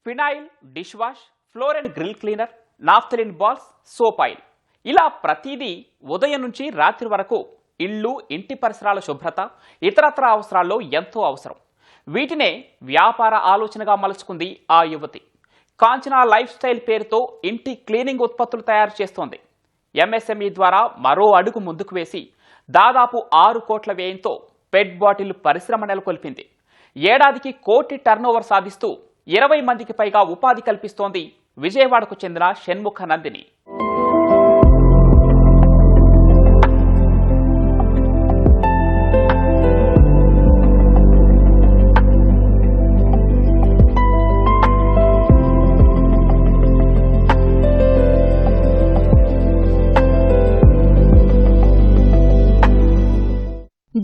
Phenyl, dish wash, floor and grill cleaner, naphthalene balls, soap oil, ఇలా ప్రతిదీ ఉదయం నుంచి రాత్రి వరకు ఇళ్ళు, ఇంటి పరిసరాల శుభ్రత, ఇతరత్ర అవసరాల్లో ఎంతో అవసరం. వీటినే వ్యాపార ఆలోచనగా మలుచుకుంది ఆ యువతి. కాంచనా లైఫ్ స్టైల్ పేరుతో ఇంటి క్లీనింగ్ ఉత్పత్తులు తయారు చేస్తోంది. ఎంఎస్ఎంఈ ద్వారా మరో అడుగు ముందుకు వేసి దాదాపు 6 కోట్ల వ్యయంతో పెట్ బాటిల్ పరిశ్రమ నెలకొల్పింది. ఏడాదికి 1 కోటి టర్నోవర్ సాధిస్తూ 20 మందికి పైగా ఉపాధి కల్పిస్తోంది విజయవాడకు చెందిన షణ్ముఖ నందిని.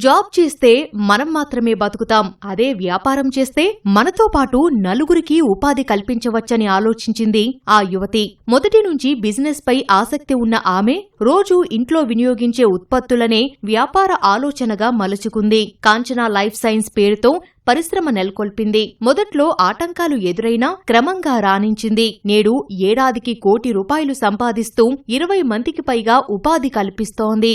జాబ్ చేస్తే మనం మాత్రమే బతుకుతాం, అదే వ్యాపారం చేస్తే మనతో పాటు నలుగురికి ఉపాధి కల్పించవచ్చని ఆలోచించింది ఆ యువతి. మొదటి నుంచి బిజినెస్ పై ఆసక్తి ఉన్న ఆమె రోజూ ఇంట్లో వినియోగించే ఉత్పత్తులనే వ్యాపార ఆలోచనగా మలుచుకుంది. కాంచనా లైఫ్ సైన్స్ పేరుతో పరిశ్రమ నెలకొల్పింది. మొదట్లో ఆటంకాలు ఎదురైనా క్రమంగా రాణించింది. నేడు ఏడాదికి 1 కోటి రూపాయలు సంపాదిస్తూ 20 మందికి పైగా ఉపాధి కల్పిస్తోంది.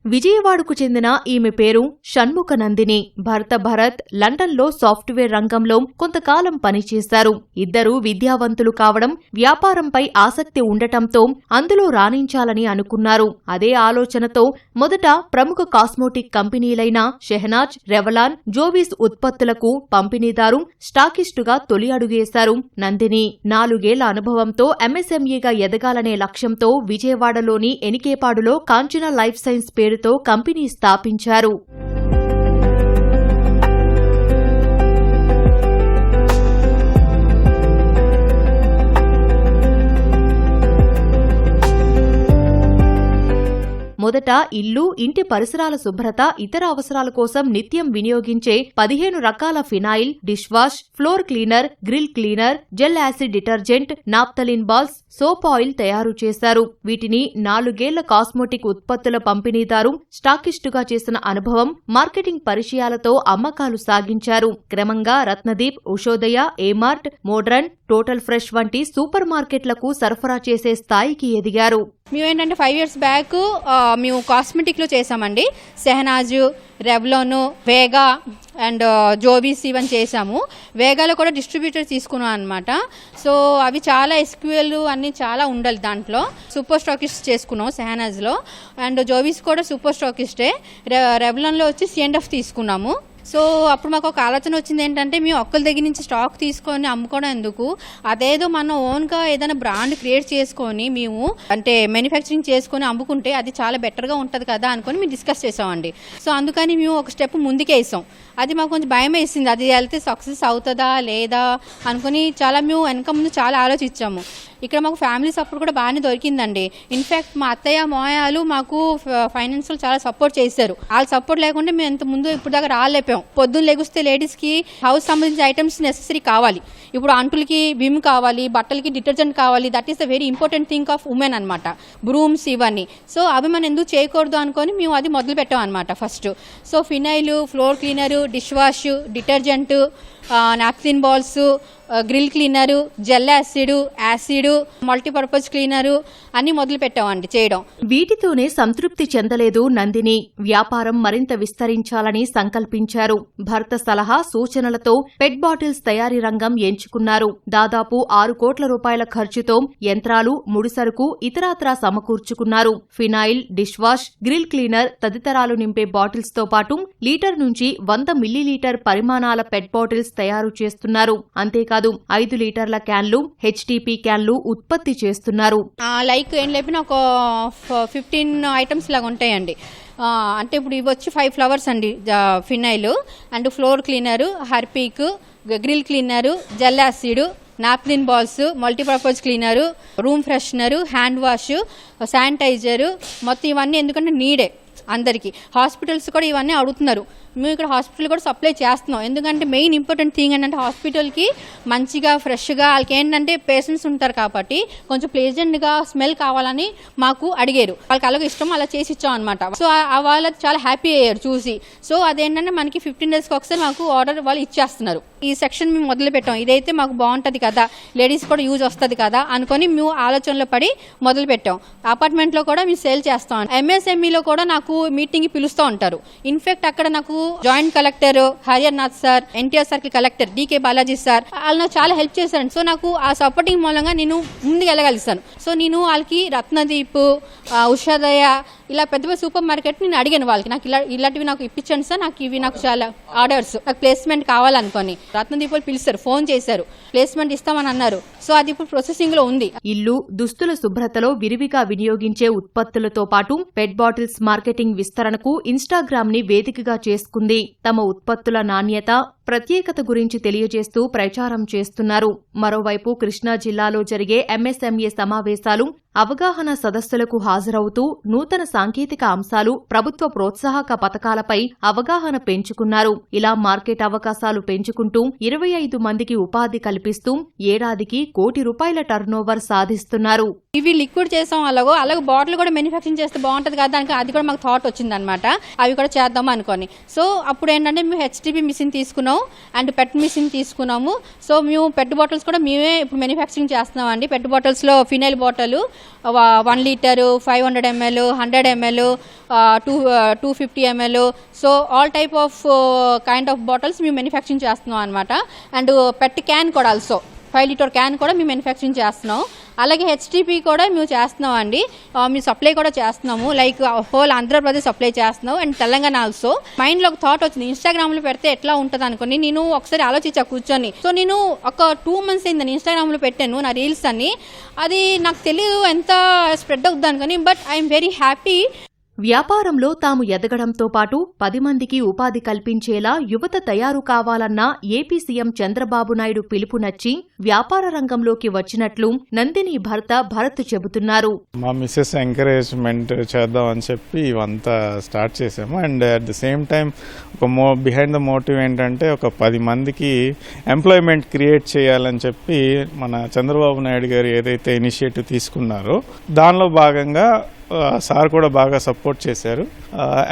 విజయవాడకు చెందిన ఈమె పేరు షణ్ముఖ నందిని. భర్త భరత్ లండన్లో సాఫ్ట్వేర్ రంగంలో కొంతకాలం పనిచేశారు. ఇద్దరూ విద్యావంతులు కావడం, వ్యాపారంపై ఆసక్తి ఉండటంతో అందులో రాణించాలని అనుకున్నారు. అదే ఆలోచనతో మొదట ప్రముఖ కాస్మోటిక్ కంపెనీలైన షెహనాజ్, రెవలాన్, జోవీస్ ఉత్పత్తులకు పంపిణీదారు, స్టాకిస్టుగా తొలి అడుగేశారు నందిని. 4 ఏళ్ల అనుభవంతో ఎంఎస్ఎంఈగా ఎదగాలనే లక్ష్యంతో విజయవాడలోని ఎనికేపాడులో కాంచనా లైఫ్ సైన్స్ పేరుతో కంపెనీ స్థాపించారు. మొదట ఇల్లు, ఇంటి పరిసరాల శుభ్రత, ఇతర అవసరాల కోసం నిత్యం వినియోగించే 15 రకాల phenyl, dish wash, floor cleaner, grill cleaner, gel acid detergent, naphthalene balls, soap oil తయారు చేశారు. వీటిని 4 ఏళ్ల కాస్మోటిక్ ఉత్పత్తుల పంపిణీదారు, స్టాకిస్టుగా చేసిన అనుభవం, మార్కెటింగ్ పరిచయాలతో అమ్మకాలు సాగించారు. క్రమంగా Ratnadeep, Ushodaya, Emart, Modern, Total Fresh వంటి సూపర్ మార్కెట్లకు సరఫరా చేసే స్థాయికి ఎదిగారు. మేమేంటంటే 5 years బ్యాక్ మేము కాస్మెటిక్లో చేసామండి. సెహనాజ్, రెవ్లాన్, వేగా అండ్ జోవీస్ ఇవన్నీ చేసాము. వేగాలో కూడా డిస్ట్రిబ్యూటర్ తీసుకున్నాం అనమాట. సో అవి చాలా ఎస్క్యూఎల్ అన్నీ చాలా ఉండాలి దాంట్లో. సూపర్ స్టాకిస్ట్ చేసుకున్నాం సెహనాజ్లో. అండ్ జోవీస్ కూడా సూపర్ స్టాకిస్టే. రెవ్లాన్లో వచ్చి C&F తీసుకున్నాము. సో అప్పుడు మాకు ఒక ఆలోచన వచ్చింది ఏంటంటే, మేము ఒక్కరి దగ్గర నుంచి స్టాక్ తీసుకొని అమ్ముకోవడం ఎందుకు, అదేదో మనం ఓన్గా ఏదైనా బ్రాండ్ క్రియేట్ చేసుకొని మేము అంటే మ్యానుఫ్యాక్చరింగ్ చేసుకొని అమ్ముకుంటే అది చాలా బెటర్గా ఉంటుంది కదా అనుకొని మేము డిస్కస్ చేసామండి. సో అందుకని మేము ఒక స్టెప్ ముందుకే వేసాం. అది మాకు కొంచెం భయం వేసింది, అది వెళ్తే సక్సెస్ అవుతుందా లేదా అనుకుని మేము వెనక ముందు చాలా ఆలోచించాము. ఇక్కడ మాకు ఫ్యామిలీ సపోర్ట్ కూడా బాగానే దొరికిందండి. ఇన్ఫ్యాక్ట్ మా అత్తయ్య మాయాలు మాకు ఫైనాన్షియల్ చాలా సపోర్ట్ చేశారు. వాళ్ళ సపోర్ట్ లేకుంటే మేము ఎంత ముందు ఇప్పుడు దాకా రాలేపాం. పొద్దున్న లెగుస్తే లేడీస్కి హౌస్ సంబంధించిన ఐటమ్స్ నెసెసరీ కావాలి. ఇప్పుడు అంటులకి విమ్ కావాలి, బట్టలకి డిటర్జెంట్ కావాలి. That is the very important thing of women అనమాట, బ్రూమ్స్ ఇవన్నీ. సో అవి మనం ఎందుకు చేయకూడదు అనుకొని మేము అది మొదలు పెట్టాం అనమాట first. So phenyl, floor cleaner, dish wash, detergent, napkin balls, grill cleaner, gel acid, multipurpose cleaner అన్ని మొదలు పెట్టామండి చేయడం. వీటితోనే సంతృప్తి చెందలేదు నందిని. వ్యాపారం మరింత విస్తరించాలని సంకల్పించారు. భర్త సలహా సూచనలతో పెట్ బాటిల్స్ తయారీ రంగం ఎంచుకున్నారు. దాదాపు 6 కోట్ల రూపాయల ఖర్చుతో యంత్రాలు, ముడిసరుకు, ఇతరాత్రా సమకూర్చుకున్నారు. Phenyl, dish wash, grill cleaner తదితరాలు నింపే బాటిల్స్ తో పాటు లీటర్ నుంచి 100 మిల్లీలీటర్ పరిమాణాల పెట్ బాటిల్స్ తయారు చేస్తున్నారు. అంతేకాదు 5 లీటర్ల క్యాన్లు, HTP క్యాన్లు ఉత్పత్తి చేస్తున్నారు. లైక్ ఏం లేపినా ఒక 15 ఐటమ్స్ లాగా ఉంటాయండి. అంటే ఇప్పుడు ఇవి వచ్చి 5 ఫ్లవర్స్ అండి, phenyl and floor cleaner, Harpic, grill cleaner, gel acid, napkin balls, multipurpose cleaner, room freshener, hand wash, sanitiser, మొత్తం ఇవన్నీ ఎందుకంటే నీడే అందరికీ. హాస్పిటల్స్ కూడా ఇవన్నీ అడుగుతున్నారు. మేము ఇక్కడ హాస్పిటల్ కూడా సప్లై చేస్తున్నాం. ఎందుకంటే మెయిన్ ఇంపార్టెంట్ థింగ్ ఏంటంటే హాస్పిటల్కి మంచిగా ఫ్రెష్గా వాళ్ళకి ఏంటంటే పేషెంట్స్ ఉంటారు కాబట్టి కొంచెం ప్లెజెంట్గా స్మెల్ కావాలని మాకు అడిగారు. వాళ్ళకి అలాగే ఇష్టం, అలా చేసి ఇచ్చాం అనమాట. సో వాళ్ళకి చాలా హ్యాపీ అయ్యారు చూసి. సో అదేంటంటే మనకి 15 daysకి ఒకసారి మాకు ఆర్డర్ వాళ్ళు ఇచ్చేస్తున్నారు. ఈ సెక్షన్ మేము మొదలు పెట్టాం, ఇదైతే మాకు బాగుంటుంది కదా, లేడీస్ కూడా యూజ్ వస్తుంది కదా అనుకొని మేము ఆలోచనలో పడి మొదలు పెట్టాం. అపార్ట్మెంట్లో కూడా మేము సేల్ చేస్తాం. MSMEలో కూడా నాకు మీటింగ్కి పిలుస్తూ ఉంటారు. ఇన్ఫాక్ట్ అక్కడ నాకు joint collector Hariyarnath sir, NTR circle collector DK Balaji sir వాళ్ళు నాకు చాలా హెల్ప్ చేశారు. సో నాకు ఆ సపోర్టింగ్ మూలంగా నేను ముందుకు వెళ్ళగలిగాను. సో నేను వాళ్ళకి రత్నదీప్, ఉషోదయ ఇలా పెద్ద పెద్ద సూపర్ మార్కెట్ నేను అడిగాను వాళ్ళకి, నాకు ఇలాంటివి నాకు ఇప్పించండి సార్, నాకు ఇవి నాకు చాలా ఆర్డర్స్, నాకు ప్లేస్మెంట్ కావాలనుకొని. రత్నదీప్ వాళ్ళు పిలిచారు, ఫోన్ చేశారు, ప్లేస్మెంట్ ఇస్తామని అన్నారు. సో అది ఇప్పుడు ప్రాసెసింగ్ లో ఉంది. ఇల్లు, దుస్తుల శుభ్రతలో విరివిగా వినియోగించే ఉత్పత్తులతో పాటు పెట్ బాటిల్స్ మార్కెటింగ్ విస్తరణకు ఇన్స్టాగ్రామ్ ని వేదికగా చేసుకుంది. తమ ఉత్పత్తుల నాణ్యత, ప్రత్యేకత గురించి తెలియజేస్తూ ప్రచారం చేస్తున్నారు. మరోవైపు కృష్ణా జిల్లాలో జరిగే MSME సమావేశాలు, అవగాహన సదస్సులకు హాజరవుతూ నూతన సాంకేతిక అంశాలు, ప్రభుత్వ ప్రోత్సాహక పథకాలపై అవగాహన పెంచుకున్నారు. ఇలా మార్కెట్ అవకాశాలు పెంచుకుంటూ 25 మందికి ఉపాధి కల్పిస్తూ ఏడాదికి ₹1 కోటి టర్నోవర్ సాధిస్తున్నారు. ఇవి లిక్విడ్ చేసాం, అలాగే బాటిల్ కూడా మ్యానుఫ్యాక్చరింగ్ చేస్తే బాగుంటుంది కదా, దానికి అది కూడా మాకు థాట్ వచ్చిందనమాట. అవి కూడా చేద్దాం అనుకొని. సో అప్పుడు ఏంటంటే మేము HTP మిషన్ తీసుకున్నాం అండ్ పెట్ మిషన్ తీసుకున్నాము. సో మేము పెట్ బాటిల్స్ కూడా మేమే ఇప్పుడు మ్యానుఫ్యాక్చరింగ్ చేస్తున్నాం అండి. పెట్ బాటిల్స్లో phenyl bottle 1 litre, 500 ml, 100 ml, 250 ml. So all type of kind of bottles మేము మ్యానుఫ్యాక్చరింగ్ చేస్తున్నాం అనమాట. అండ్ పెట్ క్యాన్ కూడా ఆల్సో 5 లీటర్ క్యాన్ కూడా మేము మ్యానుఫ్యాక్చరింగ్ చేస్తున్నాం. అలాగే HTP కూడా మేము చేస్తున్నాం అండి. మేము సప్లై కూడా చేస్తున్నాము, లైక్ హోల్ ఆంధ్రప్రదేశ్ సప్లై చేస్తున్నాం అండ్ తెలంగాణ ఆల్సో. మైండ్లో ఒక థాట్ వచ్చింది, ఇన్స్టాగ్రామ్లో పెడితే ఎట్లా ఉంటుంది అనుకుని నేను ఒకసారి ఆలోచించా కూర్చొని. సో నేను ఒక 2 months అయిందని ఇన్స్టాగ్రామ్లో పెట్టాను నా రీల్స్ అన్ని. అది నాకు తెలియదు ఎంత స్ప్రెడ్ అవుతుంది అనుకుని, బట్ ఐఎమ్ వెరీ హ్యాపీ. వ్యాపారంలో తాము ఎదగడంతో పాటు 10 మందికి ఉపాధి కల్పించేలా యువత తయారు కావాలన్న ఏపీ సీఎం చంద్రబాబు నాయుడు పిలుపు నచ్చి వ్యాపార రంగంలోకి వచ్చినట్లు నందిని భర్త భరత్ చెబుతున్నారు. మా మిస్సెస్ ఎంకరేజ్మెంట్ చేద్దాం అని చెప్పి ఇవంతా స్టార్ట్ చేసాము. And at the same time ఒక బిహైండ్ ద మోటివ్ ఏంటంటే ఒక 10 మందికి ఎంప్లాయ్మెంట్ క్రియేట్ చేయాలని చెప్పి మన చంద్రబాబు నాయుడు గారు ఏదైతే ఇనిషియేటివ్ తీసుకున్నారో దానిలో భాగంగా సార్ కూడా బాగా సపోర్ట్ చేశారు.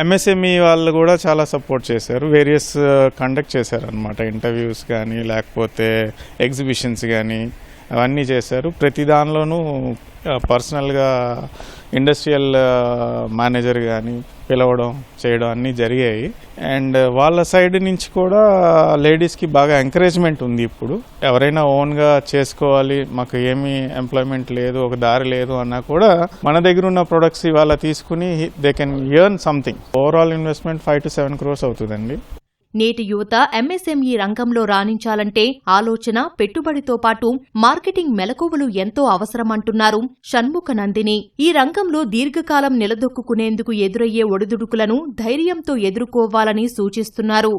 MSME వాళ్ళు కూడా చాలా సపోర్ట్ చేశారు. వేరియస్ కండక్ట్ చేశారు అనమాట, ఇంటర్వ్యూస్ కానీ లేకపోతే ఎగ్జిబిషన్స్ కానీ అవన్నీ చేశారు. ప్రతి దానిలోనూ పర్సనల్గా ఇండస్ట్రియల్ మేనేజర్ కానీ పిలవడం చేయడం అన్నీ జరిగాయి. అండ్ వాళ్ళ సైడ్ నుంచి కూడా లేడీస్కి బాగా ఎంకరేజ్మెంట్ ఉంది. ఇప్పుడు ఎవరైనా ఓన్గా చేసుకోవాలి, మాకు ఏమీ ఎంప్లాయ్మెంట్ లేదు, ఒక దారి లేదు అన్నా కూడా మన దగ్గర ఉన్న ప్రొడక్ట్స్ ఇవాళ తీసుకుని they can earn something. Overall investment 5 to 7 crores అవుతుందండి. నేటి యువత MSME రంగంలో రాణించాలంటే ఆలోచన, పెట్టుబడితో పాటు మార్కెటింగ్ మెలకువలు ఎంతో అవసరమంటున్నారు షణ్ముఖ నందిని. ఈ రంగంలో దీర్ఘకాలం నిలదొక్కునేందుకు ఎదురయ్యే ఒడిదుడుకులను ధైర్యంతో ఎదుర్కోవాలని సూచిస్తున్నారు.